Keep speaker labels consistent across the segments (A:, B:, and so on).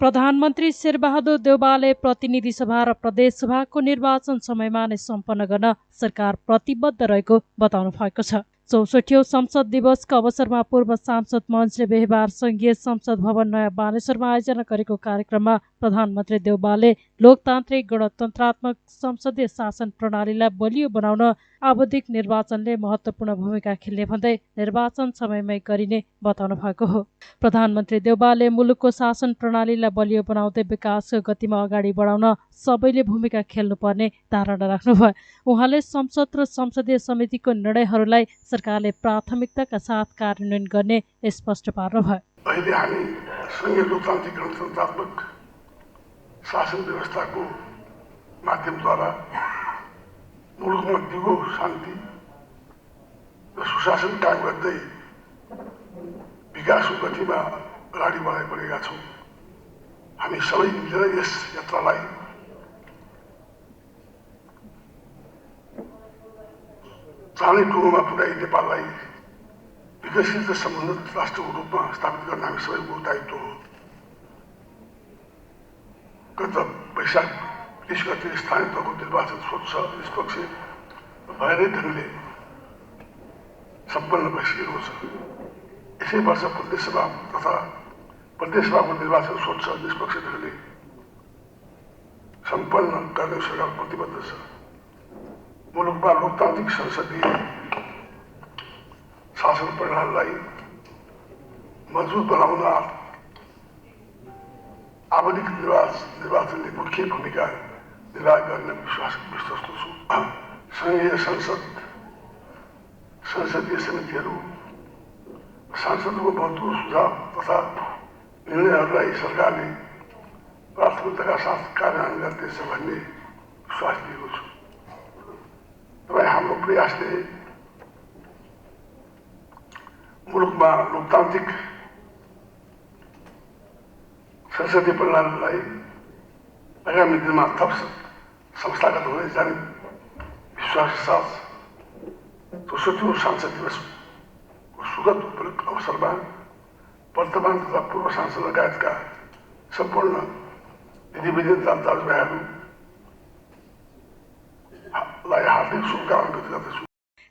A: प्रधानमन्त्री शेरबहादुर देउवाले प्रतिनिधि सभा र प्रदेश सभाको निर्वाचन समयमा नै सम्पन्न गर्न सरकार प्रतिबद्ध रहेको बताउनु भएको छ। 64औं संसद दिवसका अवसरमा पूर्व सांसद मञ्चले बिहीबार संघीय संसद भवन नयाँ बानेश्वरमा आयोजना गरेको कार्यक्रममा प्रधानमन्त्री देउवाले लोकतान्त्रिक गणतन्त्रात्मक संसदीय शासन प्रणालीलाई बलियो बनाउन आवधिक निर्वाचनले महत्त्वपूर्ण भूमिका खेल्ने भन्दै निर्वाचन समयमै गरिने बताउनु भएको हो। प्रधानमन्त्री देउवाले मुलुकको शासन प्रणालीलाई बलियो बनाउँदै विकासको गतिमा अगाडि बढाउन सबैले भूमिका खेल्नुपर्ने धारणा राख्नुभयो। उहाँले संसद र संसदीय समितिको निर्णयहरूलाई सरकारले प्राथमिकताका साथ कार्यान्वयन गर्ने स्पष्ट पार्नुभयो।
B: अहिले हामी संघीय लोकतान्त्रिक गणतन्त्रात्मक शासन व्यवस्थाको माध्यमद्वारा मुलुकमा दिगो शान्ति र सुशासन कायम गर्दै विकासको गतिमा अगाडि बढाइरहेका छौँ। हामी सबै मिलेर यस यात्रालाई चाँडै टुङ्गोमा पुर्याई नेपाललाई विकसित र सम्बन्धित राष्ट्रको रूपमा स्थापित गर्न हामी सबैको दायित्व हो। गत वैशाख 20 गते स्थानीय तहको निर्वाचन स्वच्छ निष्पक्ष भएरै ढङ्गले सम्पन्न भइसकेको छ। यसै वर्ष प्रदेश सभा तथा प्रदेश सभाको निर्वाचन स्वच्छ निष्पक्ष ढङ्गले सम्पन्न गर्ने सरकार प्रतिबद्ध छ। मुलुकमा लोकतान्त्रिक संसदीय शासन प्रणालीलाई मजबुत बनाउन आवधिक निर्वाचनले मुख्य भूमिका निर्वाह गर्ने विश्वस्त छु। संघीय संसद संसदीय समितिहरू सांसदको महत्त्वपूर्ण सुझाव तथा निर्णयहरूलाई सरकारले प्राथमिकताका साथ कार्यान्वयन गर्दैछ भन्ने विश्वास दिएको छु। तपाईँ हाम्रो प्रयासले मुलुकमा लोकतान्त्रिक संसदीय प्रणालीलाई आगामी दिनमा थप संस्थागत हुँदै जाने विश्वास के साथ 64औं सांसद दिवसको सुगत अवसरमा वर्तमान तथा पूर्व सांसद लगायतका सम्पूर्ण दिदीबहिनी दाजुभाइहरूलाई हार्दिक शुभकामना व्यक्त गर्दछु।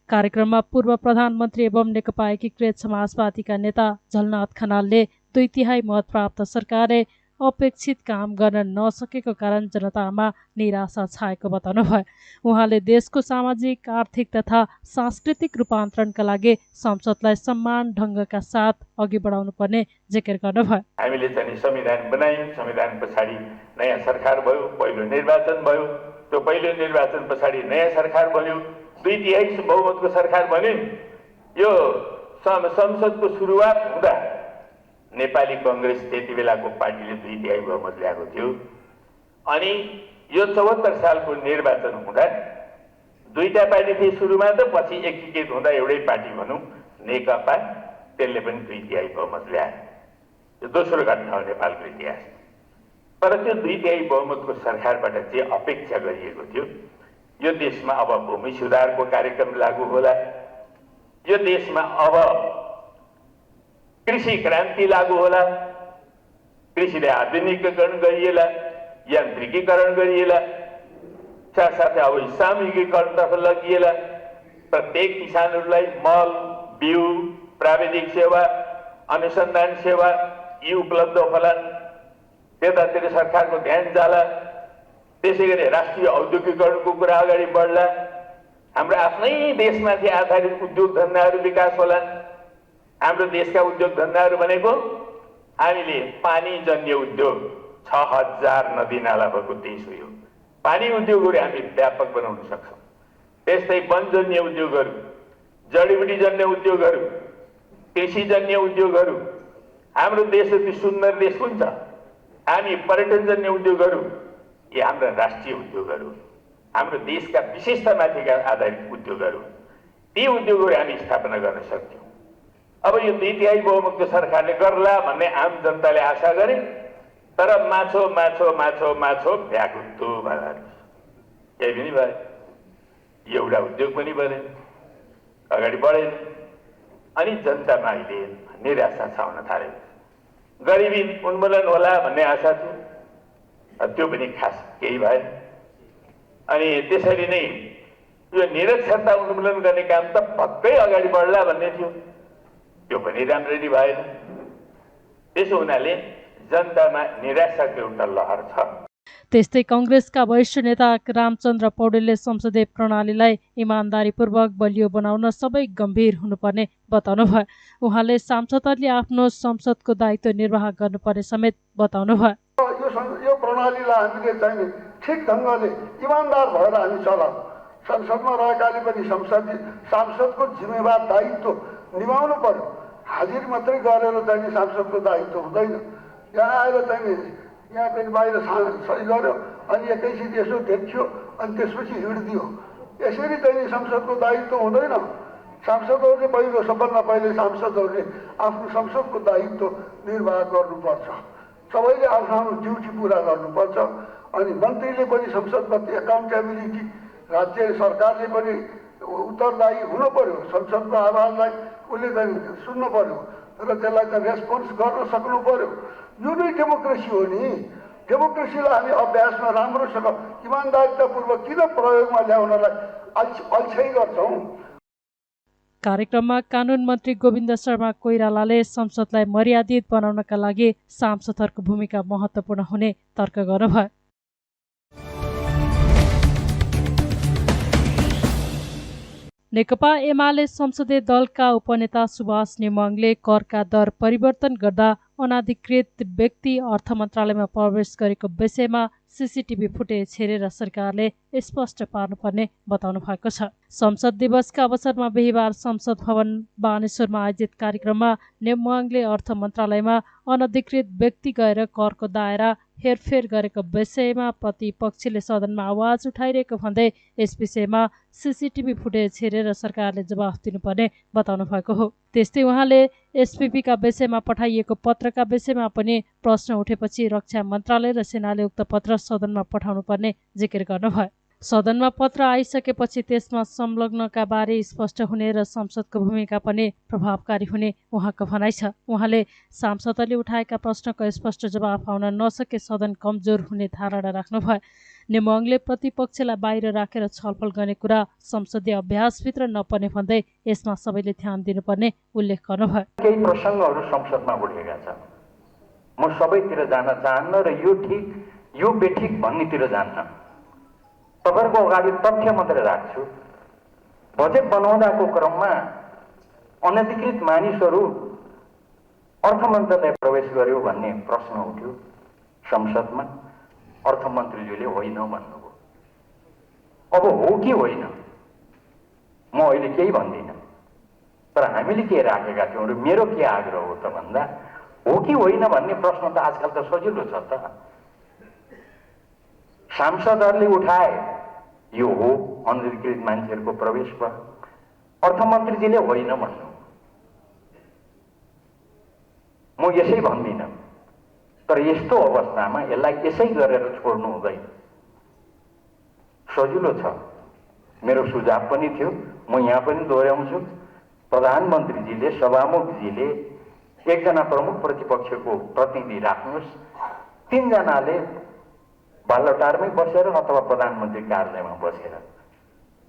A: कार्यक्रममा पूर्व प्रधानमन्त्री एवं नेकपा एकीकृत समाजवादीका नेता झलनाथ खनालले 2/3 मत प्राप्त सरकारले अपेक्षित काम गर्न नसकेको कारण जनतामा निराशा छाएको बताउनुभयो। उहाँले देशको सामाजिक आर्थिक तथा सांस्कृतिक रूपान्तरणका लागि संसदलाई समान ढङ्गका साथ अघि बढाउनु पर्ने जिकिर गर्नुभयो।
C: हामीले चाहिँ संविधान बनायौँ, संविधान पछाडि नयाँ सरकार भयो, पहिलो निर्वाचन भयो, त्यो पहिलो निर्वाचन पछाडि नयाँ सरकार बन्यो, 2/3 बहुमतको सरकार बन्यो। यो संसदको सुरुवात हुँदा नेपाली कांग्रेस त्यति बेलाको पार्टीले 2/3 बहुमत ल्याएको थियो। अनि यो 74 सालको निर्वाचन हुँदा दुईटा पार्टी थिए सुरुमा, त पछि एकीकृत हुँदा एउटै पार्टी भनौँ नेकपा, त्यसले पनि 2/3 बहुमत ल्यायो। यो दोस्रो घटना हो नेपालको इतिहास। तर त्यो 2/3 बहुमतको सरकारबाट चाहिँ अपेक्षा गरिएको थियो यो देशमा अब भूमि सुधारको कार्यक्रम लागू होला, यो देशमा अब कृषि क्रान्ति लागू होला, कृषिलाई आधुनिकीकरण गरिएला, यान्त्रिकीकरण गरिएला, साथसाथै अब सामूहिकीकरणतर्फ लगिएला, प्रत्येक किसानहरूलाई मल, बिउ, प्राविधिक सेवा, अनुसन्धान सेवा यी उपलब्ध होलान्, त्यतातिर सरकारको ध्यान जाला। त्यसैगरी राष्ट्रिय औद्योगिकीकरणको कुरा अगाडि बढ्ला, हाम्रो आफ्नै देशमाथि आधारित उद्योग धन्दाहरू विकास होलान्। हाम्रो देशका उद्योग धन्दाहरू भनेको हामीले पानीजन्य उद्योग 6000 नदी नाला भएको देश हो। यो पानी उद्योगहरू हामी व्यापक बनाउन सक्छौँ। त्यस्तै वनजन्य उद्योगहरू, जडीबुटीजन्य उद्योगहरू, कृषिजन्य उद्योगहरू, हाम्रो देश यति सुन्दर देश हुन्छ। हामी पर्यटनजन्य उद्योगहरू, यी हाम्रा राष्ट्रिय उद्योगहरू, हाम्रो देशका विशेषतामाथिका आधारित उद्योगहरू, ती उद्योगहरू हामी स्थापना गर्न सक्छौँ। अब यो 2/3 बहुमतको सरकारले गर्ला भन्ने आम जनताले आशा गरे, तर माछो माछो माछो माछो भ्याकुतो भयो। केही पनि भयो, एउटा उद्योग पनि बनेन, अगाडि बढेन। अनि जनतामा अहिले निराशा छाउन थाल्यो। गरिबी उन्मूलन होला भन्ने आशा थियो, त्यो पनि खास केही भएन। अनि त्यसरी नै यो निरक्षरता उन्मूलन गर्ने काम त पक्कै अगाडि बढ्ला भन्ने थियो, त्यो पनि राम्ररी भएन। त्यसो हुनाले जनतामा निराशाको एउटा लहर छ।
A: त्यस्तै कांग्रेसका वरिष्ठ नेता रामचन्द्र पौडेलले संसदीय प्रणालीलाई इमानदारीपूर्वक बलियो बनाउन सबै गम्भीर हुनुपर्ने बताउनुभयो। उहाँले सांसदहरूले आफ्नो संसदको दायित्व निर्वाह गर्नुपर्ने समेत बताउनुभयो।
B: यो प्रणालीलाई हामीले चाहिँ ठिक ढङ्गले इमानदार भएर हामी चलाऊ। संसदमा रहेकाले पनि सांसदको जिम्मेवार दायित्व निभाउनु पर्यो। हाजिर मात्रै गरेर चाहिँ सांसदको दायित्व हुँदैन। यहाँ आएर चाहिँ यहाँ पनि बाहिर सही गर्यो अनि एकैछिन यसो देखियो अनि त्यसपछि हिँडिदियो, यसरी चाहिँ संसदको दायित्व हुँदैन। सांसदहरूले पहिलो सबभन्दा पहिले सांसदहरूले आफ्नो संसदको दायित्व निर्वाह गर्नुपर्छ। सबैले आफ्नो आफ्नो ड्युटी पुरा गर्नुपर्छ। अनि मन्त्रीले पनि संसदप्रति एकाउन्टेबिलिटी, राज्य सरकारले पनि उत्तरदायी हुनु पर्यो। संसदको आवाजलाई उसले चाहिँ सुन्नु पर्यो र त्यसलाई चाहिँ रेस्पोन्स गर्न सक्नु पर्यो। यो नै डेमोक्रेसी हो नि। डेमोक्रेसीलाई हामी अभ्यासमा राम्रोसँग इमान्दारितापूर्वक किन प्रयोगमा ल्याउनलाई अल्छै गर्छौँ।
A: कार्यक्रममा कानुन मन्त्री गोविन्द शर्मा कोइरालाले संसदलाई मर्यादित बनाउनका लागि सांसदहरूको भूमिका महत्त्वपूर्ण हुने तर्क गर्नुभयो। नेकपा एमाले संसदीय दलका उपनेता सुभाष नेमाङले करका दर परिवर्तन गर्दा अनाधिकृत व्यक्ति अर्थ मन्त्रालयमा प्रवेश गरेको विषयमा सीसीटीभी फुटेज हेरेर सरकारले स्पष्ट पार्नुपर्ने बताउनु भएको छ। संसद दिवसका अवसरमा बिहिबार संसद भवन बानेश्वरमा आयोजित कार्यक्रममा नेमाङले अर्थ मन्त्रालयमा अनधिकृत व्यक्ति गएर करको दायरा हेरफेर गरेको विषयमा प्रतिपक्षले सदनमा आवाज उठाइरहेको भन्दै यस विषयमा सीसीटीभी फुटेज हेरेर सरकारले जवाफ दिनुपर्ने बताउनु भएको हो। त्यस्तै उहाँले एसपीपीका विषयमा पठाइएको पत्रका विषयमा पनि प्रश्न उठेपछि रक्षा मन्त्रालय र सेनाले उक्त पत्र सदनमा पठाउनु पर्ने जिकिर गर्नुभयो। सदनमा पत्र आइसकेपछि त्यसमा संलग्नका बारे स्पष्ट हुने र संसदको भूमिका पनि प्रभावकारी हुने उहाँको भनाइ छ। उहाँले सांसदले उठाएका प्रश्नको स्पष्ट जवाफ आउन नसके सदन कमजोर हुने धारणा राख्नुभयो। नेमाङले प्रतिपक्षलाई बाहिर राखेर छलफल गर्ने कुरा संसदीय अभ्यासभित्र नपर्ने भन्दै यसमा सबैले ध्यान दिनुपर्ने उल्लेख गर्नुभयो।
D: केही प्रसङ्गहरू संसदमा उठेका छन्, म सबैतिर जान चाहन्न र यो ठिक यो बेठिक भन्नेतिर जान्न। तपाईँहरूको अगाडि तथ्य मात्रै राख्छु। बजेट बनाउँदाको क्रममा अनधिकृत मानिसहरू अर्थ मन्त्रालय प्रवेश गर्यो भन्ने प्रश्न उठ्यो संसदमा। अर्थमन्त्रीज्यूले होइन भन्नुभयो। अब हो कि होइन म अहिले केही भन्दिनँ, तर हामीले के राखेका थियौँ र मेरो के आग्रह हो त भन्दा हो कि होइन भन्ने प्रश्न त आजकल त सजिलो छ त। सांसदहरूले उठाए यो हो अनधिकृत मान्छेहरूको प्रवेश भयो, अर्थमन्त्रीजीले होइन भन्नु। म यसै भन्दिनँ, तर यस्तो अवस्थामा यसलाई यसै गरेर छोड्नु हुँदैन। सजिलो छ। मेरो सुझाव पनि थियो, म यहाँ पनि दोहोऱ्याउँछु। प्रधानमन्त्रीजीले सभामुखजीले एकजना प्रमुख प्रतिपक्षको प्रतिनिधि राख्नुहोस्, 3 जनाले बालटारमै बसेर अथवा प्रधानमन्त्री कार्यालयमा बसेर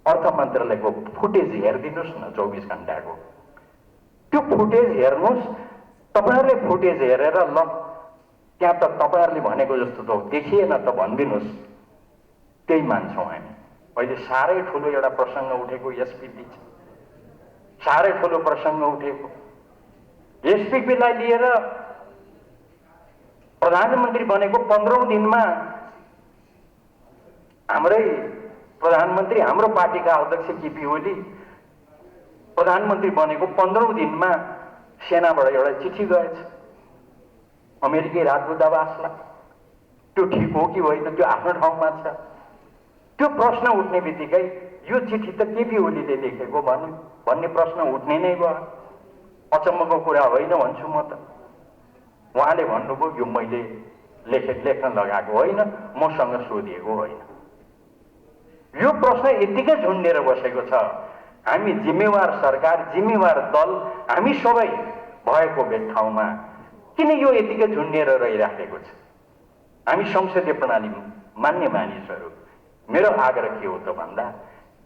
D: अर्थ मन्त्रालयको फुटेज हेरिदिनुहोस् न 24 घण्टाको। त्यो फुटेज हेर्नुहोस्। तपाईँहरूले फुटेज हेरेर ल त्यहाँ त तपाईँहरूले भनेको जस्तो त देखिएन त भनिदिनुहोस्, त्यही मान्छौँ हामी। अहिले साह्रै ठुलो एउटा प्रसङ्ग उठेको एसपीपी छ, साह्रै ठुलो प्रसङ्ग उठेको। एसपीपीलाई लिएर प्रधानमन्त्री बनेको 15औं दिनमा हाम्रै प्रधानमन्त्री, हाम्रो पार्टीका अध्यक्ष केपी ओली प्रधानमन्त्री बनेको 15औं दिनमा सेनाबाट एउटा चिठी गएछ अमेरिकी राजदूतावासलाई। त्यो ठिक हो कि होइन त्यो आफ्नो ठाउँमा छ। त्यो प्रश्न उठ्ने बित्तिकै यो चिठी त केपी ओलीले लेखेको भन्ने प्रश्न उठ्ने नै भयो। अचम्मको कुरा होइन भन्छु म त। उहाँले भन्नुभयो यो मैले लेख्न लगाएको होइन, मसँग सोधिएको होइन। यो प्रश्न यतिकै झुन्डेर बसेको छ। हामी जिम्मेवार सरकार, जिम्मेवार दल, हामी सबै भएको ठाउँमा किन यो यतिकै झुन्डिएर रहिराखेको छ? हामी संसदीय प्रणाली मान्ने मानिसहरू, मेरो आग्रह के हो त भन्दा,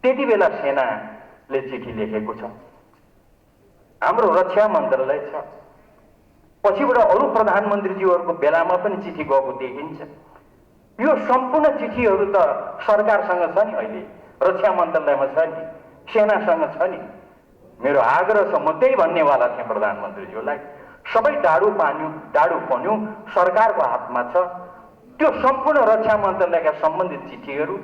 D: त्यति बेला सेनाले चिठी लेखेको छ, हाम्रो रक्षा मन्त्रालय छ, पछिबाट अरू प्रधानमन्त्रीज्यूहरूको बेलामा पनि चिठी गएको देखिन्छ। यो सम्पूर्ण चिठीहरू त सरकारसँग छ नि, अहिले रक्षा मन्त्रालयमा छ नि, सेनासँग छ नि। मेरो आग्रह छ, म त्यही भन्नेवाला थिएँ प्रधानमन्त्रीज्यूलाई, सबै डाडु पन्यु सरकारको हातमा छ। त्यो सम्पूर्ण रक्षा मन्त्रालयका सम्बन्धित चिठीहरू,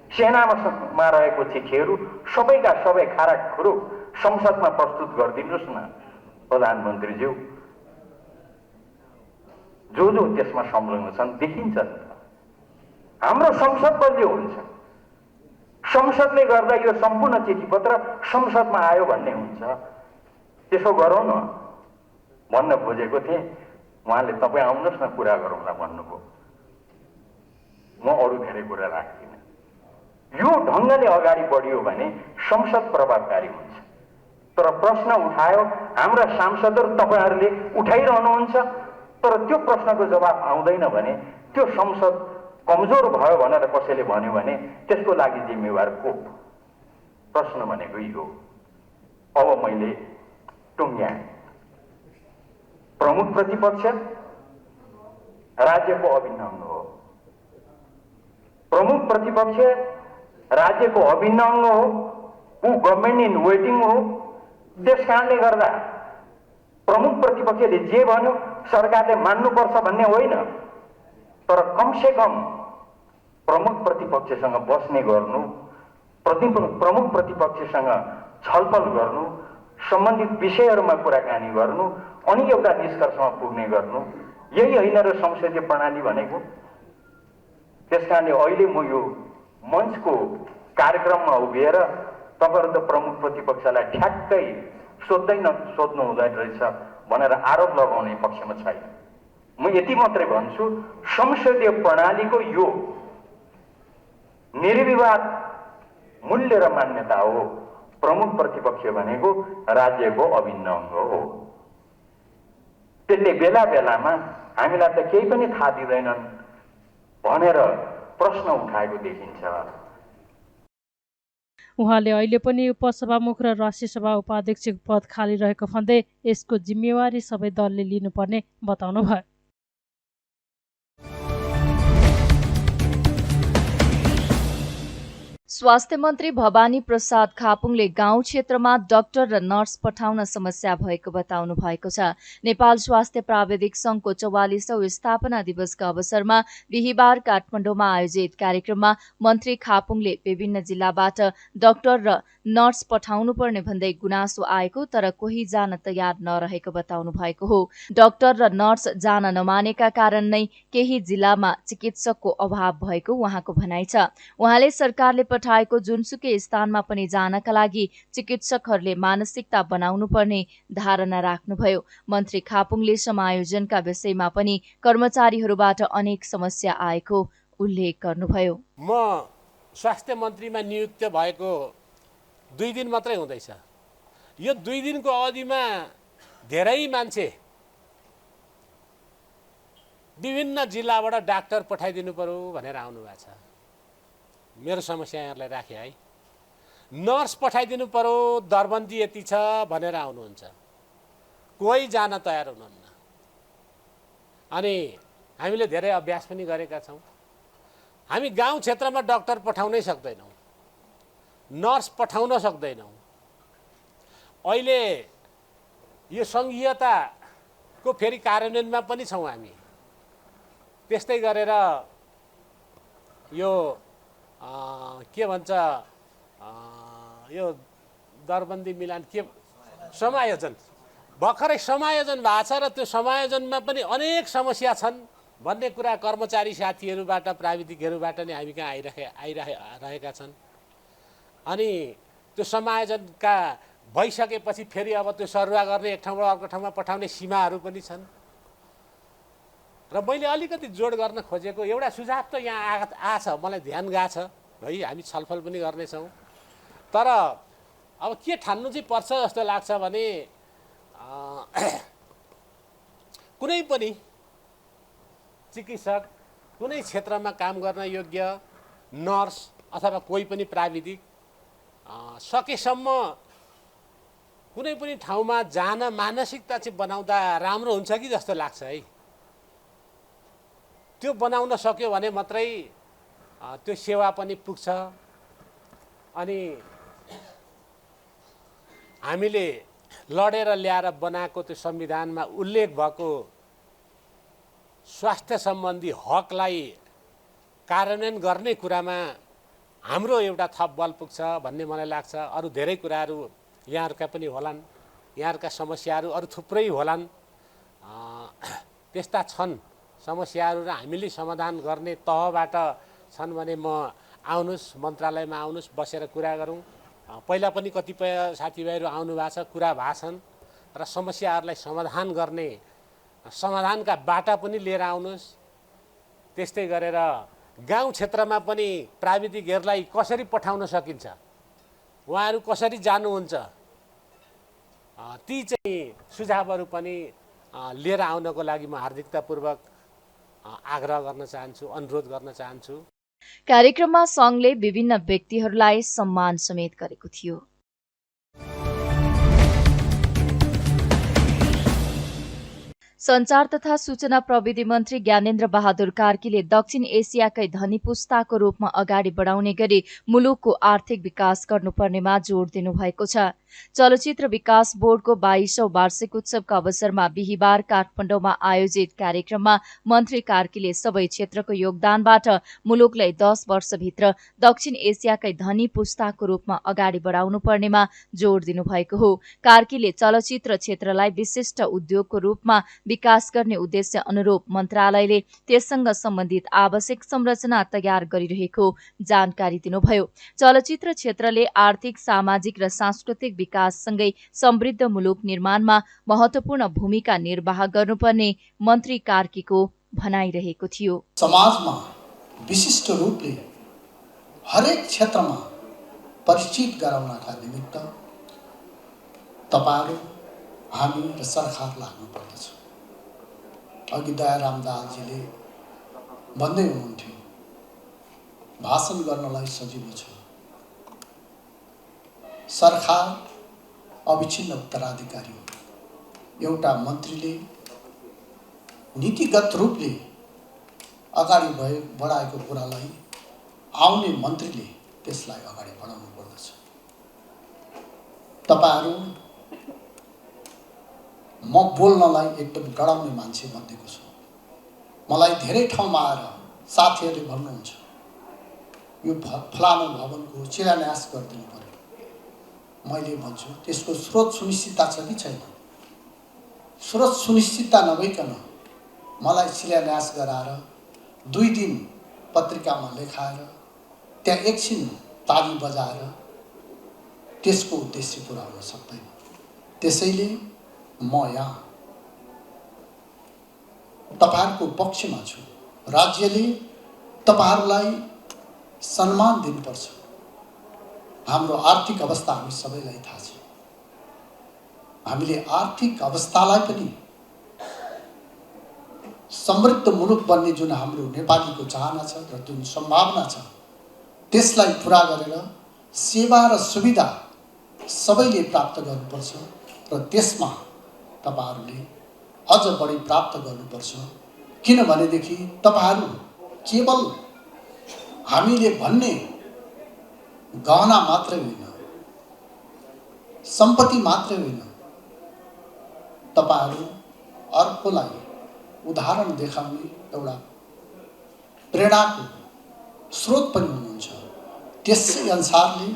D: सेनामा रहेको चिठीहरू सबैका सबै खाराखुरु संसदमा प्रस्तुत गरिदिनुहोस् न प्रधानमन्त्रीज्यू। जो त्यसमा संलग्न छन् देखिन्छ नि त। हाम्रो संसद बलियो हुन्छ, संसदले गर्दा यो सम्पूर्ण चिठी पत्र संसदमा आयो भन्ने हुन्छ। त्यसो गरौँ न भन्न खोजेको थिएँ। उहाँले तपाईँ आउनुहोस् न कुरा गरौँला भन्नुभयो। म अरू धेरै कुरा राख्दिनँ। यो ढङ्गले अगाडि बढियो भने संसद प्रभावकारी हुन्छ। तर प्रश्न उठायो, हाम्रा सांसदहरू तपाईँहरूले उठाइरहनुहुन्छ, तर त्यो प्रश्नको जवाब आउँदैन भने त्यो संसद कमजोर भयो भनेर कसैले भन्यो भने त्यसको लागि जिम्मेवार को? प्रश्न भनेको यो। अब मैले टुङ्ग्याएँ। प्रमुख प्रतिपक्ष राज्यको अभिन्न अङ्ग हो। प्रमुख प्रतिपक्ष राज्यको अभिन्न अङ्ग हो, ऊ गभर्मेन्ट इन वेटिङ हो। त्यस कारणले गर्दा प्रमुख प्रतिपक्षले जे भन्यो सरकारले मान्नुपर्छ भन्ने होइन, तर कमसे कम प्रमुख प्रतिपक्षसँग बस्ने गर्नु, प्रमुख प्रतिपक्षसँग छलफल गर्नु, सम्बन्धित विषयहरूमा कुराकानी गर्नु, अनि एउटा निष्कर्षमा पुग्ने गर्नु, यही होइन र संसदीय प्रणाली भनेको। त्यसकारणले अहिले म यो मञ्चको कार्यक्रममा उभिएर तपाईँहरू त प्रमुख प्रतिपक्षलाई ठ्याक्कै सोध्नु हुँदैन रहेछ भनेर आरोप लगाउने पक्षमा छैन। म यति मात्रै भन्छु, संसदीय प्रणालीको यो निर्विवाद मूल्य र मान्यता हो। प्रमुख प्रतिपक्ष भनेको राज्यको अभिन्न अङ्ग हो। त्यसले बेला बेलामा हामीलाई त केही पनि थाहा दिँदैनन् भनेर प्रश्न उठाएको देखिन्छ।
A: उहाँले अहिले पनि उपसभामुख र राष्ट्रिय सभा उपाध्यक्षको पद खाली रहेको भन्दै यसको जिम्मेवारी सबै दलले लिनुपर्ने बताउनुभयो।
E: स्वास्थ्य मन्त्री भवानी प्रसाद खापुङले गाउँ क्षेत्रमा डाक्टर र नर्स पठाउन समस्या भएको बताउनु भएको छ। नेपाल स्वास्थ्य प्राविधिक संघको 44औं स्थापना दिवसका अवसरमा बिहिबार काठमाडौँमा आयोजित कार्यक्रममा मन्त्री खापुङले विभिन्न जिल्लाबाट डाक्टर र नर्स पठाउनु पर्ने भन्दै गुनासो आएको तर कोही जान तयार नरहेको बताउनु भएको हो। डाक्टर र नर्स जान नमानेका कारण नै केही जिल्लामा चिकित्सकको अभाव भएको उहाँको भनाइ छ। उहाँले सरकारले पठाएको जुनसुकै स्थानमा पनि जानका लागि चिकित्सकहरूले मानसिकता बनाउनु पर्ने धारणा राख्नुभयो। मन्त्री खापुङले समायोजनका विषयमा पनि कर्मचारीहरूबाट अनेक समस्या आएको उल्लेख गर्नुभयो।
F: म स्वास्थ्य मन्त्रीमा नियुक्त भएको 2 दिन मात्रै हुँदैछ। यो 2 दिनको अवधिमा धेरै मान्छे विभिन्न जिल्लाबाट डाक्टर पठाइदिनु पर्यो भनेर आउनु भएको छ। मेरो समस्या यहाँलाई राखेँ है। नर्स पठाइदिनु पर्यो, दरबन्दी यति छ भनेर आउनुहुन्छ, कोही जान तयार हुनुहुन्न। अनि हामीले धेरै अभ्यास पनि गरेका छौँ। हामी गाउँ क्षेत्रमा डाक्टर पठाउनै सक्दैनौँ, नर्स पठाउन सक्दैनौँ। अहिले यो सङ्घीयताको फेरि कार्यान्वयनमा पनि छौँ हामी। त्यस्तै गरेर यो के भन्छ, यो दरबन्दी मिलान के समायोजन भर्खरै समायोजन भएको छ र त्यो समायोजनमा पनि अनेक समस्या छन् भन्ने कुरा कर्मचारी साथीहरूबाट, प्राविधिकहरूबाट नै हामी कहाँ आइरहेका छन्। अनि त्यो समायोजनका भइसकेपछि फेरि अब त्यो सरुवा गर्ने, एक ठाउँबाट अर्को ठाउँमा पठाउने सीमाहरू पनि छन्। र मैले अलिकति जोड गर्न खोजेको एउटा सुझाव त यहाँ आछ, मलाई ध्यान गएको छ है, हामी छलफल पनि गर्नेछौँ। तर अब के ठान्नु चाहिँ पर्छ जस्तो लाग्छ भने कुनै पनि चिकित्सक, कुनै क्षेत्रमा काम गर्न योग्य नर्स अथवा कोही पनि प्राविधिक सकेसम्म कुनै पनि ठाउँमा जान मानसिकता चाहिँ बनाउँदा राम्रो हुन्छ कि जस्तो लाग्छ है। त्यो बनाउन सक्यो भने मात्रै त्यो सेवा पनि पुग्छ। अनि हामीले लडेर ल्याएर बनाएको त्यो संविधानमा उल्लेख भएको स्वास्थ्य सम्बन्धी हकलाई कार्यान्वयन गर्ने कुरामा हाम्रो एउटा थप बल पुग्छ भन्ने मलाई लाग्छ। अरू धेरै कुराहरू यहाँहरूका पनि होलान्, यहाँहरूका समस्याहरू अरू थुप्रै होलान्, त्यस्ता छन् समस्याहरू र हामीले समाधान गर्ने तहबाट छन् भने म आउनुहोस्, मन्त्रालयमा आउनुहोस्, बसेर कुरा गरौँ। पहिला पनि कतिपय साथीभाइहरू आउनु भएको छ, कुरा भएको छन् र समस्याहरूलाई समाधान गर्ने समाधानका बाटा पनि लिएर आउनुहोस्। त्यस्तै गरेर गाउँ क्षेत्रमा पनि प्राविधिकहरूलाई कसरी पठाउन सकिन्छ, उहाँहरू कसरी जानुहुन्छ, ती चाहिँ सुझावहरू पनि लिएर आउनको लागि म हार्दिकतापूर्वक आग्रह गर्न चाहन्छु, अनुरोध गर्न चाहन्छु।
E: कार्यक्रममा संघले विभिन्न व्यक्तिहरूलाई सम्मान समेत गरेको थियो। सञ्चार तथा सूचना प्रविधि मन्त्री ज्ञानेन्द्र बहादुर कार्कीले दक्षिण एसियाकै धनी पुस्ताको रूपमा अगाडि बढाउने गरी मुलुकको आर्थिक विकास गर्नुपर्नेमा जोड़ दिनुभएको छ। चलचित्र विकास बोर्डको 22औं वार्षिक उत्सवका अवसरमा बिहिबार काठमाडौँमा आयोजित कार्यक्रममा मन्त्री कार्कीले सबै क्षेत्रको योगदानबाट मुलुकलाई 10 वर्षभित्र दक्षिण एसियाकै धनी पुस्ताको रूपमा अगाडि बढाउनु पर्नेमा जोड़ दिनुभएको हो। कार्कीले चलचित्र क्षेत्रलाई विशिष्ट उद्योगको रूपमा विकास गर्ने उद्देश्य अनुरूप मन्त्रालयले त्यससँग सम्बन्धित आवश्यक संरचना तयार गरिरहेको जानकारी दिनुभयो। चलचित्र क्षेत्रले आर्थिक, सामाजिक र सांस्कृतिक विकाससँगै समृद्ध मुलुक निर्माणमा महत्वपूर्ण भूमिका निर्वाह गर्नुपर्ने मन्त्री कार्कीको भनाइरहेको थियो।
G: समाजमा विशिष्ट रूपले हरेक क्षेत्रमा परिचित गराउनका निमित्त तपाईहरु, हामी र सरकार लाग्नुपर्दछ। अघि दयाराम दाहालजीले भन्दै हुनुहुन्थ्यो, भाषण गर्नलाई सजिलो छ, सरकार अविच्छिन्न उत्तराधिकारी हो। एउटा मन्त्रीले नीतिगत रूपले अगाडि बढाएको कुरालाई आउने मन्त्रीले त्यसलाई अगाडि बढाउनु पर्दछ। तपाईहरु, म बोल्नलाई एकदम डराउने मान्छे बनेको छु। मलाई धेरै ठाउँमा आएर साथीहरूले भन्नुहुन्छ, यो फलानु भवनको शिलान्यास गरिदिनु पर्यो। मैले भन्छु, त्यसको स्रोत सुनिश्चितता छ कि छैन? स्रोत सुनिश्चितता नभइकन मलाई शिलान्यास गराएर 2 दिन पत्रिकामा लेखाएर त्यहाँ एकछिन ताली बजाएर त्यसको उद्देश्य पूरा हुन सक्दैन। त्यसैले म यहाँ तपाईहरुको पक्षमा छु। राज्यले तपाईहरुलाई सम्मान दिनुपर्छ। हाम्रो आर्थिक अवस्था हामी सबैलाई थाहा छ। हामीले आर्थिक अवस्थालाई पनि समृद्ध मुलुक बन्ने जुन हाम्रो नेपालीको चाहना छ र जुन सम्भावना छ, त्यसलाई पूरा गरेर सेवा र सुविधा सबैले प्राप्त गर्नुपर्छ र त्यसमा तपाईहरुले अझ बढी प्राप्त गर्नुपर्छ। किनभनेदेखि तपाईहरु केवल हामीले भन्ने गहना मात्रै होइन, सम्पत्ति मात्रै होइन, तपाईहरु अर्कोलाई उदाहरण देखाउने एउटा प्रेरणाको स्रोत पनि हुनुहुन्छ। त्यसै अनुसारले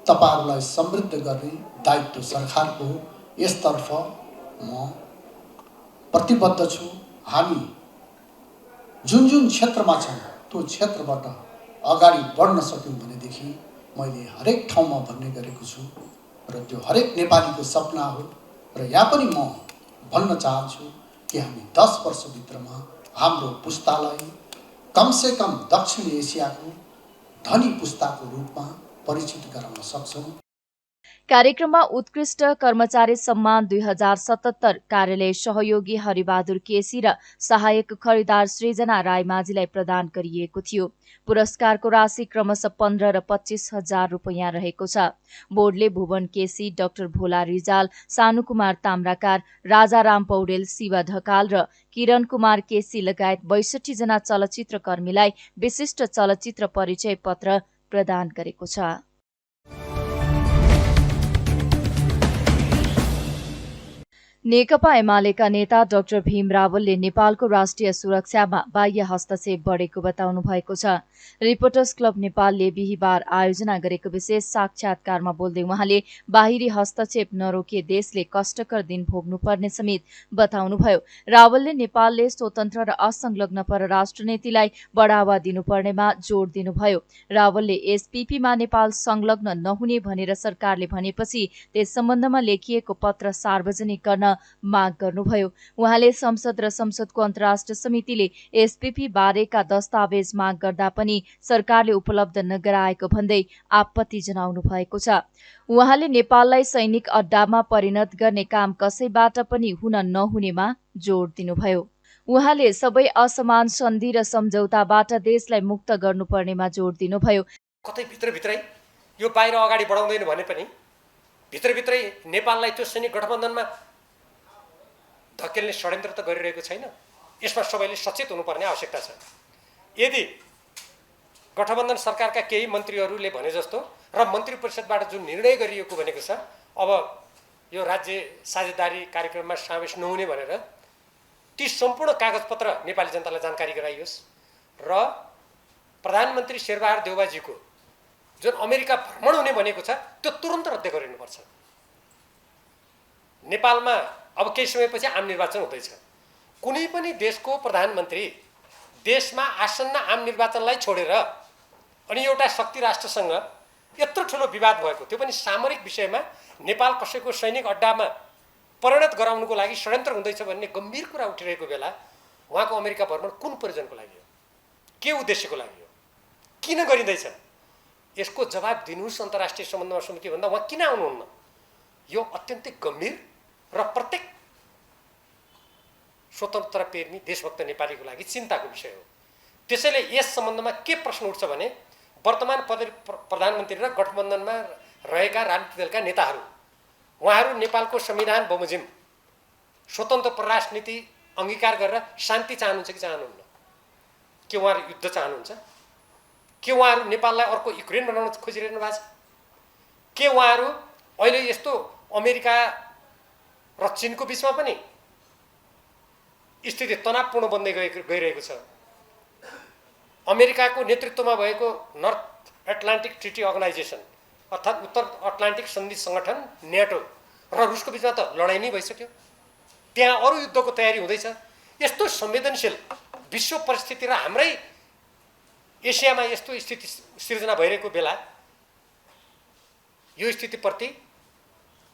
G: तपाईहरुलाई समृद्ध गर्ने दायित्व सरकारको हो। यसतर्फ म प्रतिबद्ध छु। हामी जुन जुन क्षेत्रमा छौं त्यो क्षेत्रबाट अगाडि बढ्न सक्यौं भनेदेखि मैले हरेक ठाउँमा भन्ने गरेको छु र त्यो हरेक नेपालीको सपना हो। र यहाँ पनि म भन्न चाहन्छु कि हामी 10 वर्षभित्रमा हाम्रो पुस्तालाई कमसे कम दक्षिण एसियाको धनी पुस्ताको रूपमा परिचित गराउन सक्छौं।
E: कार्यक्रममा उत्कृष्ट कर्मचारी सम्मान 2077 कार्यालय सहयोगी हरिबहादुर केसी र सहायक खरिदार सृजना रायमाझीलाई प्रदान गरिएको थियो। पुरस्कारको राशि क्रमशः 15 र 25,000 रुपैयाँ रहेको छ। बोर्डले भुवन केसी, डाक्टर भोला रिजाल, सानुकुमार ताम्राकार, राजाराम पौडेल, शिव ढकाल र किरण कुमार केसी लगायत 62 जना चलचित्रकर्मीलाई विशिष्ट चलचित्र परिचय पत्र प्रदान गरेको छ। नेकपा एमालेका नेता डाक्टर भीम रावलले नेपालको राष्ट्रिय सुरक्षामा बाह्य हस्तक्षेप बढेको बताउनु भएको छ। रिपोर्टर्स क्लब नेपालले बिहिबार आयोजना गरेको विशेष साक्षात्कारमा बोल्दै उहाँले बाहिरी हस्तक्षेप नरोके देशले कष्टकर दिन भोग्नुपर्ने समेत बताउनुभयो। रावलले नेपालले स्वतन्त्र र असंलग्न परराष्ट्र नीतिलाई बढावा दिनुपर्नेमा जोड दिनुभयो। रावलले एसपीपीमा नेपाल संलग्न नहुने भनेर सरकारले भनेपछि त्यस सम्बन्धमा लेखिएको पत्र सार्वजनिक गर्न माग गर्नुभयो। उहाँले संसद र संसदको अन्तर्राष्ट्रिय समितिले एसपीपी बारेका दस्तावेज माग गर्दा पनि सरकारले उपलब्ध नगराएको भन्दै आपत्ति जनाउनु भएको छ। उहाँले नेपाललाई सैनिक अड्डामा परिणत गर्ने काम कसैबाट पनि हुन नहुनेमा जोड दिनुभयो। उहाँले सबै असमान सन्धि र सम्झौताबाट देशलाई मुक्त गर्नुपर्नेमा जोड दिनुभयो।
H: कतै भित्रभित्रै यो बाहिर अगाडि बढाउँदैन भने पनि भित्रभित्रै नेपाललाई त्यो सैनिक गठबन्धनमा धकेल्ने षड्यन्त्र त गरिरहेको छैन। यसमा सबैले सचेत हुनुपर्ने आवश्यकता छ। यदि गठबन्धन सरकारका केही मन्त्रीहरूले भने जस्तो र मन्त्री परिषदबाट जुन निर्णय गरिएको भनेको छ अब यो राज्य साझेदारी कार्यक्रममा समावेश नहुने भनेर ती सम्पूर्ण कागजपत्र नेपाली जनतालाई जानकारी गराइयोस् र प्रधानमन्त्री शेरबहादुर देउवाजीको जुन अमेरिका भ्रमण हुने भनेको छ त्यो तुरन्त रद्द गरिनुपर्छ। नेपालमा अब केही समयपछि आम निर्वाचन हुँदैछ। कुनै पनि देशको प्रधानमन्त्री देशमा आसन्न आम निर्वाचनलाई छोडेर अनि एउटा शक्ति राष्ट्रसँग यत्रो ठुलो विवाद भएको, त्यो पनि सामरिक विषयमा नेपाल कसैको सैनिक अड्डामा परिणत गराउनुको लागि षड्यन्त्र हुँदैछ भन्ने गम्भीर कुरा उठिरहेको बेला उहाँको अमेरिका भ्रमण कुन प्रयोजनको लागि हो, के उद्देश्यको लागि हो, किन गरिँदैछ, यसको जवाब दिनुहोस्। अन्तर्राष्ट्रिय सम्बन्धमा समिति भन्दा उहाँ किन आउनुहुन्न? यो अत्यन्तै गम्भीर र प्रत्येक स्वतन्त्र प्रेमी देशभक्त नेपालीको लागि चिन्ताको विषय हो। त्यसैले यस सम्बन्धमा के प्रश्न उठ्छ भने वर्तमान प्रधानमन्त्री र गठबन्धनमा रहेका राजनीतिक दलका नेताहरू उहाँहरू नेपालको संविधान बमोजिम स्वतन्त्र परराष्ट्र नीति अङ्गीकार गरेर शान्ति चाहनुहुन्छ कि चाहनुहुन्न? के उहाँहरू युद्ध चाहनुहुन्छ? के उहाँहरू नेपाललाई अर्को युक्रेन बनाउन खोजिरहनु भएको छ? के उहाँहरू अहिले यस्तो अमेरिका र चीनको बीचमा पनि स्थिति तनावपूर्ण बन्दै गइरहेको छ? अमेरिकाको नेतृत्वमा भएको नर्थ एटलान्टिक ट्रिटी अर्गनाइजेसन अर्थात् उत्तर अटलान्टिक सन्धि सङ्गठन नेटो र रुसको बिचमा त लडाइँ नै भइसक्यो। त्यहाँ अरू युद्धको तयारी हुँदैछ। यस्तो संवेदनशील विश्व परिस्थिति र हाम्रै एसियामा यस्तो स्थिति सिर्जना भइरहेको बेला यो स्थितिप्रति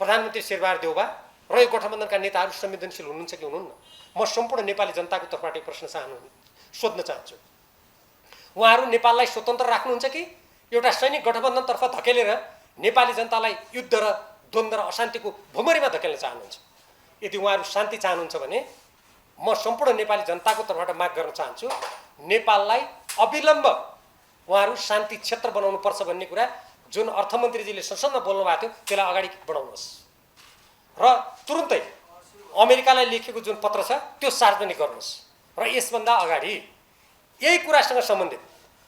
H: प्रधानमन्त्री शेरबहादुर देउवा र यो गठबन्धनका नेताहरू संवेदनशील हुनुहुन्छ कि हुनुहुन्न? म सम्पूर्ण नेपाली जनताको तर्फबाट एक प्रश्न सोध्न चाहन्छु। उहाँहरू नेपाललाई स्वतन्त्र राख्नुहुन्छ कि एउटा सैनिक गठबन्धनतर्फ धकेलेर नेपाली जनतालाई युद्ध र द्वन्द्व र अशान्तिको भुमरीमा धकेल्न चाहनुहुन्छ? यदि उहाँहरू शान्ति चाहनुहुन्छ भने म सम्पूर्ण नेपाली जनताको तर्फबाट माग गर्न चाहन्छु, नेपाललाई अविलम्ब उहाँहरू शान्ति क्षेत्र बनाउनु पर्छ भन्ने कुरा जुन अर्थमन्त्रीजीले संसदमा बोल्नु भएको थियो त्यसलाई अगाडि बढाउनुहोस् र तुरुन्तै अमेरिकालाई लेखेको जुन पत्र छ त्यो सार्वजनिक गर्नुहोस्। र यसभन्दा अगाडि यही कुरासँग सम्बन्धित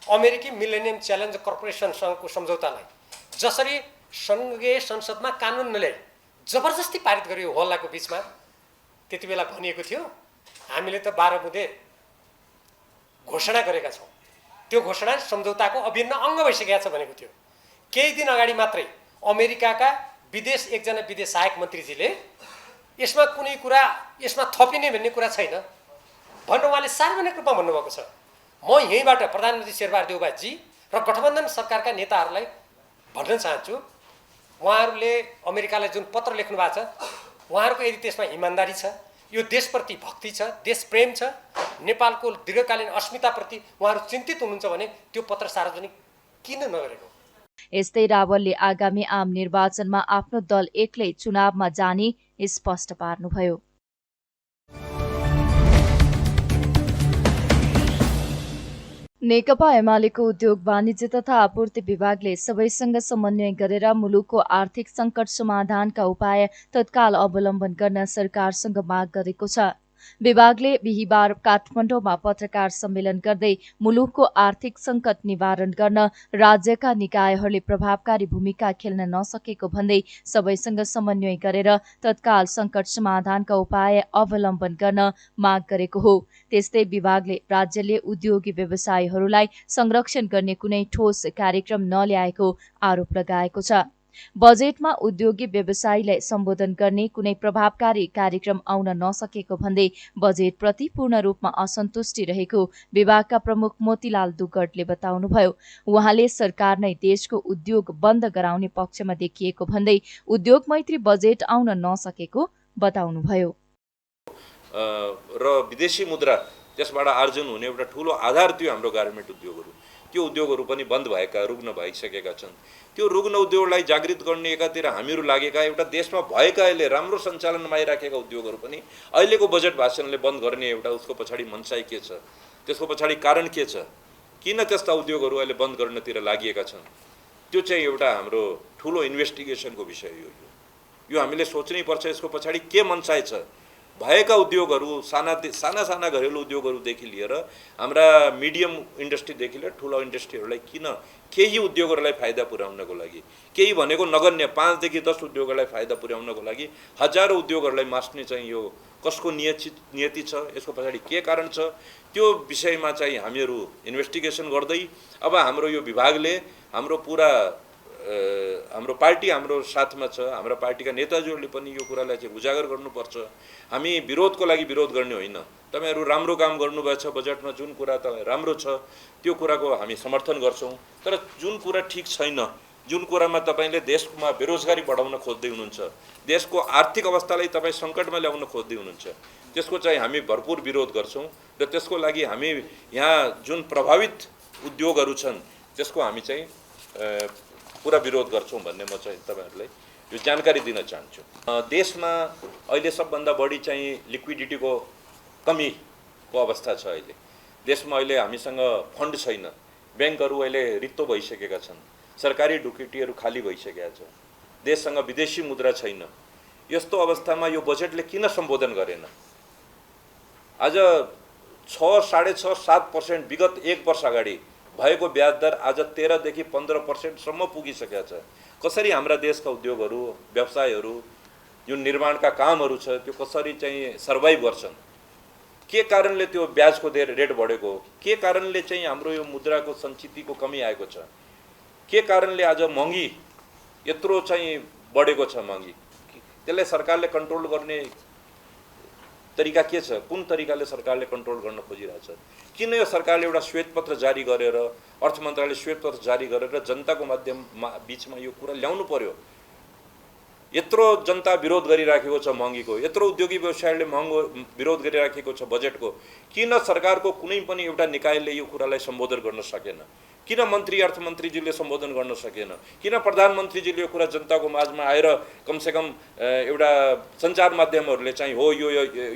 H: अमेरिकी मिलेनियम च्यालेन्ज कर्पोरेसनसँगको सम्झौतालाई जसरी सङ्घीय संसदमा कानुन नल्याई जबरजस्ती पारित गरियो हल्लाको बिचमा, त्यति बेला भनिएको थियो हामीले त 12 बुँदे घोषणा गरेका छौँ, त्यो घोषणा सम्झौताको अभिन्न अङ्ग भइसकेका छ भनेको थियो। केही दिन अगाडि मात्रै अमेरिकाका एकजना विदेश सहायक मन्त्रीजीले यसमा कुनै कुरा यसमा थपिने भन्ने कुरा छैन भनेर उहाँले सार्वजनिक रूपमा भन्नुभएको छ। म यहीँबाट प्रधानमन्त्री शेरबहादुर देउवाजी र गठबन्धन सरकारका नेताहरूलाई भन्न चाहन्छु, उहाँहरूले अमेरिकालाई जुन पत्र लेख्नु भएको छ उहाँहरूको यदि त्यसमा इमान्दारी छ, यो देशप्रति भक्ति छ, देशप्रेम छ, नेपालको दीर्घकालीन अस्मिताप्रति उहाँहरू चिन्तित हुनुहुन्छ भने त्यो पत्र सार्वजनिक किन नगरेको?
E: यस्तै रावलले आगामी आम निर्वाचनमा आफ्नो दल एक्लै चुनावमा जाने स्पष्ट पार्नुभयो। नेकपा एमालेको उद्योग वाणिज्य तथा आपूर्ति विभागले सबैसँग समन्वय गरेर मुलुकको आर्थिक सङ्कट समाधानका उपाय तत्काल अवलम्बन गर्न सरकारसँग माग गरेको छ। विभागले बिहिबार काठमाडौँमा पत्रकार सम्मेलन गर्दै मुलुकको आर्थिक सङ्कट निवारण गर्न राज्यका निकायहरूले प्रभावकारी भूमिका खेल्न नसकेको भन्दै सबैसँग समन्वय गरेर तत्काल सङ्कट समाधानका उपाय अवलम्बन गर्न माग गरेको हो। त्यस्तै विभागले राज्यले उद्योगी व्यवसायीहरूलाई संरक्षण गर्ने कुनै ठोस कार्यक्रम नल्याएको आरोप लगाएको छ। बजेटमा उद्योगी व्यवसायीलाई सम्बोधन गर्ने कुनै प्रभावकारी कार्यक्रम आउन नसकेको भन्दै बजेटप्रति पूर्ण रूपमा असन्तुष्टि रहेको विभागका प्रमुख मोतीलाल दुगडले बताउनुभयो। उहाँले सरकार नै देशको उद्योग बन्द गराउने पक्षमा देखिएको भन्दै उद्योग मैत्री बजेट आउन नसकेको बताउनुभयो।
I: र विदेशी मुद्रा त्यसबाट आर्जन हुने एउटा ठुलो आधार थियो हाम्रो गार्मेन्ट उद्योगहरू, त्यो उद्योगहरू पनि बन्द भएका रुग्न भइसकेका छन्। त्यो रुग्न उद्योगलाई जागृत गर्ने एकातिर हामीहरू लागेका, एउटा देशमा भएका अहिले राम्रो सञ्चालनमा आइराखेका उद्योगहरू पनि अहिलेको बजेट भाषणले बन्द गर्ने एउटा उसको पछाडि मनसाई के छ, त्यसको पछाडि कारण के छ, किन त्यस्ता उद्योगहरू अहिले बन्द गर्नतिर लागिएका छन्, त्यो चाहिँ एउटा हाम्रो ठुलो इन्भेस्टिगेसनको विषय हो। यो हामीले सोच्नै पर्छ यसको पछाडि के मनसाई छ। भएका उद्योगहरू साना घरेलु उद्योगहरूदेखि लिएर हाम्रा मिडियम इन्डस्ट्रीदेखि लिएर ठुलो इन्डस्ट्रीहरूलाई किन केही उद्योगहरूलाई फाइदा पुर्याउनको लागि, केही भनेको नगण्य 5 देखि 10 उद्योगहरूलाई फाइदा पुर्याउनको लागि हजारौँ उद्योगहरूलाई मास्ने चाहिँ यो कसको नियति छ, यसको पछाडि के कारण छ, त्यो विषयमा चाहिँ हामीहरू इन्भेस्टिगेसन गर्दै अब हाम्रो यो विभागले हाम्रो पार्टी हाम्रो साथमा छ, हाम्रो पार्टीका नेताजीहरूले पनि यो कुरालाई चाहिँ उजागर गर्नुपर्छ। हामी विरोधको लागि विरोध गर्ने होइन, तपाईहरू राम्रो काम गर्नुभएछ, बजेटमा जुन कुरा त राम्रो छ त्यो कुराको हामी समर्थन गर्छौँ। तर जुन कुरा ठिक छैन, जुन कुरामा तपाईँले देशमा बेरोजगारी बढाउन खोज्दै हुनुहुन्छ, देशको आर्थिक अवस्थालाई तपाईँ सङ्कटमा ल्याउन खोज्दै हुनुहुन्छ, त्यसको चाहिँ हामी भरपुर विरोध गर्छौँ। र त्यसको लागि हामी यहाँ जुन प्रभावित उद्योगहरू छन् त्यसको हामी चाहिँ पुरा विरोध गर्छौँ भन्ने म चाहिँ तपाईँहरूलाई यो जानकारी दिन चाहन्छु। देशमा अहिले सबभन्दा बढी चाहिँ लिक्विडिटीको कमीको अवस्था छ। अहिले देशमा अहिले हामीसँग फन्ड छैन, ब्याङ्कहरू अहिले रित्तो भइसकेका छन्, सरकारी ढुकुटीहरू खाली भइसकेका छ, देशसँग विदेशी मुद्रा छैन। यस्तो अवस्थामा यो बजेटले किन सम्बोधन गरेन? आज 6, 6.5, 7% विगत 1 वर्ष अगाडि भएको ब्याज दर आज 13 देखि 15% सम्म पुगिसकेका छ। कसरी हाम्रा देशका उद्योगहरू, व्यवसायहरू, जुन निर्माणका कामहरू छ त्यो कसरी चाहिँ सर्भाइभ गर्छन्? के कारणले त्यो ब्याजको रेट बढेको हो? के कारणले चाहिँ हाम्रो यो मुद्राको सञ्चितको कमी आएको छ? के कारणले आज महँगी यत्रो चाहिँ बढेको छ महँगी? त्यसलाई सरकारले कन्ट्रोल गर्ने तरिका के छ? कुन तरिकाले सरकारले कन्ट्रोल गर्न खोजिरहेछ? किन यो सरकारले एउटा श्वेतपत्र जारी गरेर, अर्थ मन्त्रालयले श्वेतपत्र जारी गरेर जनताको माध्यममा बिचमा यो कुरा ल्याउनु पर्यो? यत्रो जनता विरोध गरिराखेको छ महँगीको, यत्रो उद्योगी व्यवसायीले महँगो विरोध गरिराखेको छ बजेटको, किन सरकारको कुनै पनि एउटा निकायले यो कुरालाई सम्बोधन गर्न सकेन? किन मन्त्री अर्थमन्त्रीजीले सम्बोधन गर्न सकेन? किन प्रधानमन्त्रीजीले यो कुरा जनताको माझमा आएर कमसेकम एउटा सञ्चार माध्यमहरूले चाहिँ हो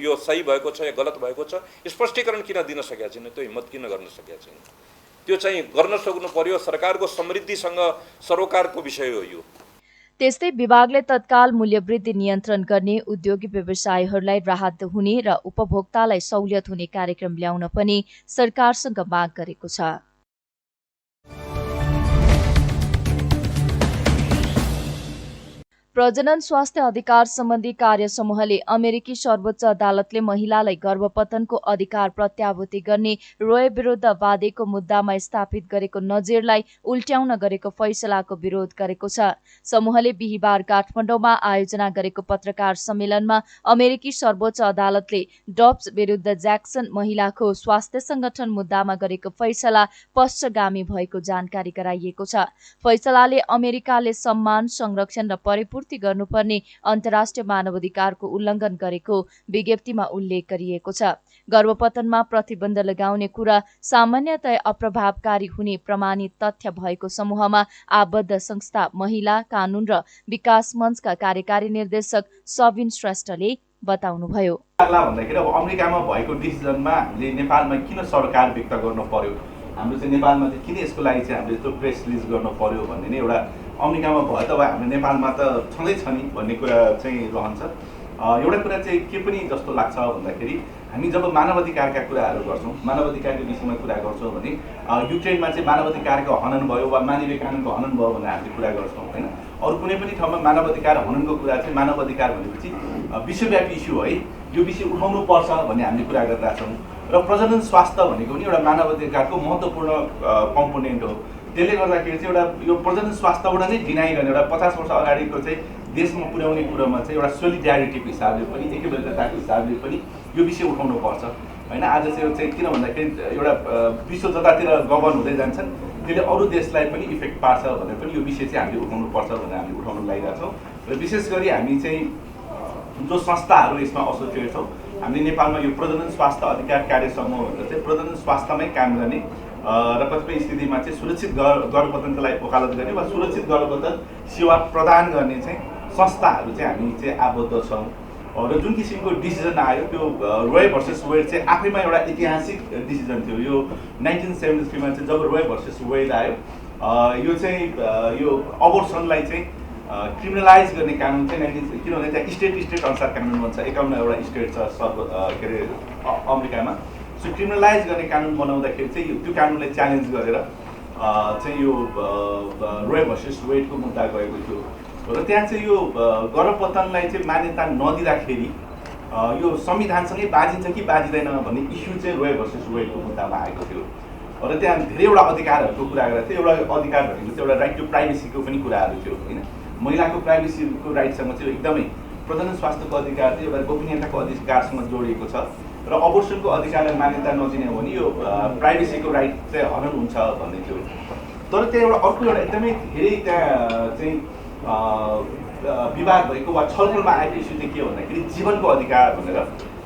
I: यो सही भएको छ या गलत भएको छ स्पष्टीकरण किन दिन सकेका छैन? त्यो हिम्मत किन गर्न सकेका छैन? त्यो चाहिँ गर्न सक्नु पर्यो। सरकारको समृद्धिसँग सरोकारको विषय हो यो।
E: त्यस्तै विभागले तत्काल मूल्यवृद्धि नियन्त्रण गर्ने, उद्योगी व्यवसायीहरूलाई राहत हुने र उपभोक्तालाई सहुलियत हुने कार्यक्रम ल्याउन पनि सरकारसँग माग गरेको छ। प्रजनन स्वास्थ्य अधिकार सम्बन्धी कार्य समूहले अमेरिकी सर्वोच्च अदालतले महिलालाई गर्भपतनको अधिकार प्रत्याभूति गर्ने रोय विरुद्ध वादेको मुद्दामा स्थापित गरेको नजिरलाई उल्ट्याउन गरेको फैसलाको विरोध गरेको छ। समूहले बिहिबार काठमाडौँमा आयोजना गरेको पत्रकार सम्मेलनमा अमेरिकी सर्वोच्च अदालतले डब्स विरुद्ध ज्याक्सन महिलाको स्वास्थ्य संगठन मुद्दामा गरेको फैसला पक्षगामी भएको जानकारी गराइएको छ। फैसलाले अमेरिकाले सम्मान, संरक्षण र परिपूर्ति नियुक्ति गर्नुपर्ने अन्तर्राष्ट्रिय मानवाधिकारको उल्लङ्घन गरेको विज्ञप्तिमा उल्लेख गरिएको छ। गर्भपतनमा प्रतिबन्ध लगाउने कुरा सामान्यतया अप्रभावकारी हुने प्रमाणित तथ्य भएको समूहमा आबद्ध संस्था महिला कानून र विकास मञ्चका कार्यकारी निर्देशक सबिन श्रेष्ठले बताउनुभयो।
J: भन्दाखेरि अब अमेरिकामा भएको डिसिजनमा हामीले नेपालमा किन सरकार व्यक्त गर्नु पर्यो, हाम्रो चाहिँ नेपालमा चाहिँ किन यसको लागि चाहिँ हामीले यस्तो प्रेस रिलिज गर्नु पर्यो भन्ने नै एउटा अमेरिकामा भयो त हाम्रो नेपालमा त छँदैछ नि भन्ने कुरा चाहिँ रहन्छ। एउटा कुरा चाहिँ के पनि जस्तो लाग्छ भन्दाखेरि हामी जब मानवाधिकारका कुराहरू गर्छौँ, मानवाधिकारको विषयमा कुरा गर्छौँ भने युक्रेनमा चाहिँ मानवाधिकारको हनन भयो वा मानवीय कानुनको हनन भयो भनेर हामीले कुरा गर्छौँ होइन। अरू कुनै पनि ठाउँमा मानवाधिकार हननको कुरा चाहिँ मानवाधिकार भनेपछि विश्वव्यापी इस्यु है, यो विषय उठाउनु पर्छ भन्ने हामीले कुरा गरिरहेका छौँ। र प्रजनन स्वास्थ्य भनेको पनि एउटा मानवाधिकारको महत्त्वपूर्ण कम्पोनेन्ट हो। त्यसले गर्दाखेरि चाहिँ एउटा यो प्रजनन स्वास्थ्यबाट नै डिनाइ गर्ने एउटा 50 वर्ष अगाडिको चाहिँ देशमा पुर्याउने कुरोमा चाहिँ एउटा सोलिडारिटीको हिसाबले पनि एकबद्धताको हिसाबले पनि यो विषय उठाउनु पर्छ होइन। आज चाहिँ किन भन्दाखेरि एउटा विश्व जतातिर गभर्न हुँदै जान्छन् त्यसले अरू देशलाई पनि इफेक्ट पार्छ भनेर पनि यो विषय चाहिँ हामीले उठाउनु पर्छ भनेर हामीले उठाउन लागिरहेछौँ। र विशेष गरी हामी चाहिँ जो संस्थाहरू यसमा एसोसिएट छौँ, हामीले नेपालमा यो प्रजनन स्वास्थ्य अधिकार कार्य समूह भनेर चाहिँ प्रजनन स्वास्थ्यमै काम गर्ने र कतिपय स्थितिमा चाहिँ सुरक्षित गर्भपतनको लागि वकालत गर्ने वा सुरक्षित गर्भपतन सेवा प्रदान गर्ने चाहिँ संस्थाहरू चाहिँ हामी चाहिँ आबद्ध छौँ। र जुन किसिमको डिसिजन आयो त्यो रोय भर्सेस वेड चाहिँ आफैमा एउटा ऐतिहासिक डिसिजन थियो। यो 1973 मा चाहिँ जब रोय भर्सेस वेड आयो, यो चाहिँ यो अबोर्सनलाई चाहिँ क्रिमिनलाइज गर्ने कानुन चाहिँ किनभने त्यहाँ स्टेट अनुसार कानुन बन्छ, 51 वटा स्टेट छ के अरे अमेरिकामा। सो क्रिमिनलाइज गर्ने कानुन बनाउँदाखेरि चाहिँ त्यो कानुनलाई च्यालेन्ज गरेर चाहिँ यो रोय भर्सेस वेडको मुद्दा गएको थियो। र त्यहाँ चाहिँ यो गर्भपतनलाई चाहिँ मान्यता नदिँदाखेरि यो संविधानसँगै बाजिन्छ कि बाजिँदैन भन्ने इस्यु चाहिँ रोय भर्सेस वेडको मुद्दामा आएको थियो। र त्यहाँ धेरैवटा अधिकारहरूको कुरा गरेको थियो। एउटा अधिकार भनेको चाहिँ एउटा राइट टु प्राइभेसीको पनि कुराहरू थियो होइन। महिलाको प्राइभेसीको राइटसँग चाहिँ एकदमै प्रजनन स्वास्थ्यको अधिकार चाहिँ एउटा गोपनीयताको अधिकारसँग जोडिएको छ। र अबोर्सनको अधिकारलाई मान्यता नदिने हो भने यो प्राइभेसीको राइट चाहिँ हनन हुन्छ भन्ने थियो। तर त्यहाँ एउटा अर्को एउटा एकदमै धेरै त्यहाँ चाहिँ विवाद भएको वा छलफलमा आएको इस्यु चाहिँ के भन्दाखेरि जीवनको अधिकार भनेर।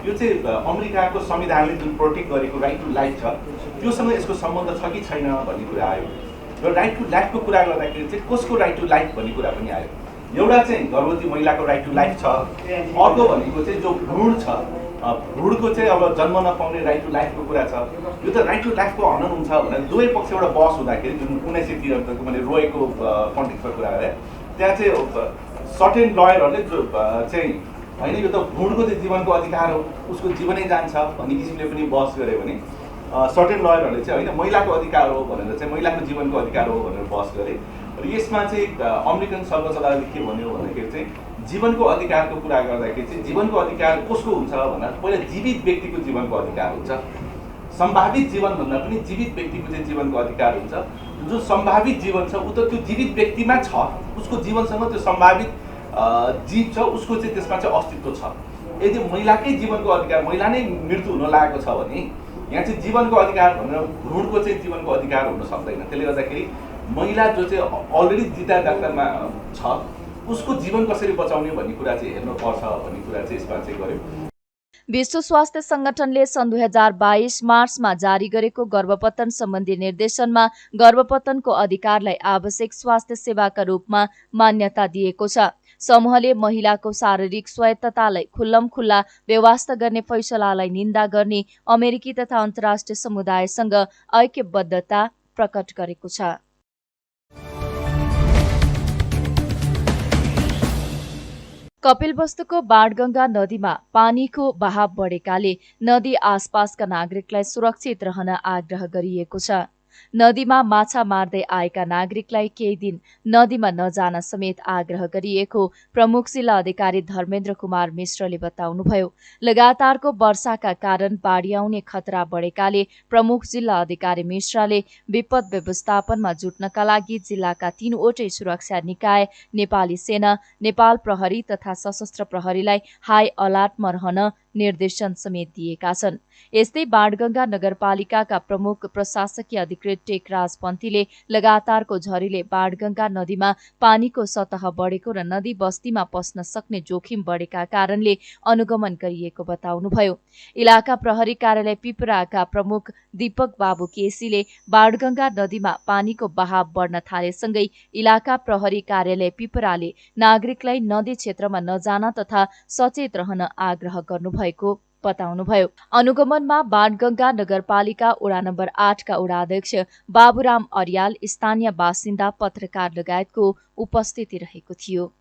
J: यो चाहिँ अमेरिकाको संविधानले जुन प्रोटेक्ट गरेको राइट टु लाइफ छ त्योसँग यसको सम्बन्ध छ कि छैन भन्ने कुरा आयो। र राइट टु लाइफको कुरा गर्दाखेरि चाहिँ कसको राइट टु लाइफ भन्ने कुरा पनि आयो। एउटा चाहिँ गर्भवती महिलाको राइट टु लाइफ छ, अर्को भनेको चाहिँ जो भ्रूण छ, भ्रूणको चाहिँ अब जन्म नपाउने राइट टु लाइफको कुरा छ। यो त राइट टु लाइफको हनन हुन्छ भनेर दुवै पक्षबाट बहस हुँदाखेरि जुन 1973 मैले रोएको कन्टेक्स्टमा कुरा गरेँ, त्यहाँ चाहिँ सर्टेन लयरहरूले जो चाहिँ होइन यो त भ्रूणको चाहिँ जीवनको अधिकार हो, उसको जीवनै जान्छ भन्ने किसिमले पनि बहस गऱ्यो भने सर्टेन लयरहरूले चाहिँ होइन महिलाको अधिकार हो भनेर चाहिँ महिलाको जीवनको अधिकार हो भनेर बहस गरे। र यसमा चाहिँ अमेरिकन सर्वोच्च अदालतले के भन्यो भन्दाखेरि चाहिँ जीवनको अधिकारको कुरा गर्दाखेरि चाहिँ जीवनको अधिकार कसको हुन्छ भन्दा पहिला जीवित व्यक्तिको जीवनको अधिकार हुन्छ। सम्भावित जीवनभन्दा पनि जीवित व्यक्तिको चाहिँ जीवनको अधिकार हुन्छ। जो सम्भावित जीवन छ ऊ त त्यो जीवित व्यक्तिमा छ, उसको जीवनसँग त्यो सम्भावित जीव छ, उसको चाहिँ त्यसमा चाहिँ अस्तित्व छ। यदि महिलाकै जीवनको अधिकार, महिला नै मृत्यु हुन लागेको छ भने यहाँ चाहिँ जीवनको अधिकार भनेर भ्रूणको चाहिँ जीवनको अधिकार हुन सक्दैन। त्यसले गर्दाखेरि महिला जो चाहिँ अलरेडी जिता डाक्टरमा छ उसको जीवन कसरी बचाउने भन्ने कुरा चाहिँ हेर्नुपर्छ भन्ने कुरा चाहिँ यसमा चाहिँ गर्यो।
E: विश्व स्वास्थ्य संगठनले सन् 2022 मार्चमा जारी गरेको गर्भपतन सम्बन्धी निर्देशनमा गर्भपतनको अधिकारलाई आवश्यक स्वास्थ्य सेवाका रूपमा मान्यता दिएको छ। समूहले महिलाको शारीरिक स्वायत्ततालाई खुल्लमखुल्ला व्यवस्था गर्ने फैसलालाई निन्दा गर्ने अमेरिकी तथा अन्तर्राष्ट्रिय समुदायसँग ऐक्यबद्धता प्रकट गरेको छ। कपिलवस्तुको बाणगंगा नदीमा पानीको बहाव बढेकाले नदी आसपासका नागरिकलाई सुरक्षित रहन आग्रह गरिएको छ। नदीमा माछा मार्दै आएका नागरिकलाई केही दिन नदीमा नजान समेत आग्रह गरिएको प्रमुख जिल्ला अधिकारी धर्मेन्द्र कुमार मिश्रले बताउनुभयो। लगातारको वर्षाका कारण बाढी आउने खतरा बढेकाले प्रमुख जिल्ला अधिकारी मिश्रले विपद व्यवस्थापनमा जुट्नका लागि जिल्लाका 3वटै सुरक्षा निकाय, नेपाली सेना, नेपाल प्रहरी तथा सशस्त्र प्रहरीलाई हाई अलर्टमा रहन निर्देशन समेत दिएका छन्। यस्तै बाणगंगा नगरपालिकाका प्रमुख प्रशासकीय अधिकृत टेकराज पन्थीले लगातारको झरीले बाणगंगा नदीमा पानीको सतह बढेको र नदी बस्तीमा पस्न सक्ने जोखिम बढेका कारणले अनुगमन गरिएको बताउनुभयो। इलाका प्रहरी कार्यालय पिपराका प्रमुख दीपक बाबु केसीले बाणगंगा नदीमा पानीको बहाव बढ्न थालेसँगै इलाका प्रहरी कार्यालय पिपराले नागरिकलाई नदी क्षेत्रमा नजान तथा सचेत रहन आग्रह गर्नुभएको बताउनुभयो। अनुगमनमा बाणगंगा नगरपालिका वडा नम्बर 8 का वडाध्यक्ष बाबुराम अर्याल, स्थानीय बासिन्दा, पत्रकार लगायतको उपस्थिति रहेको थियो।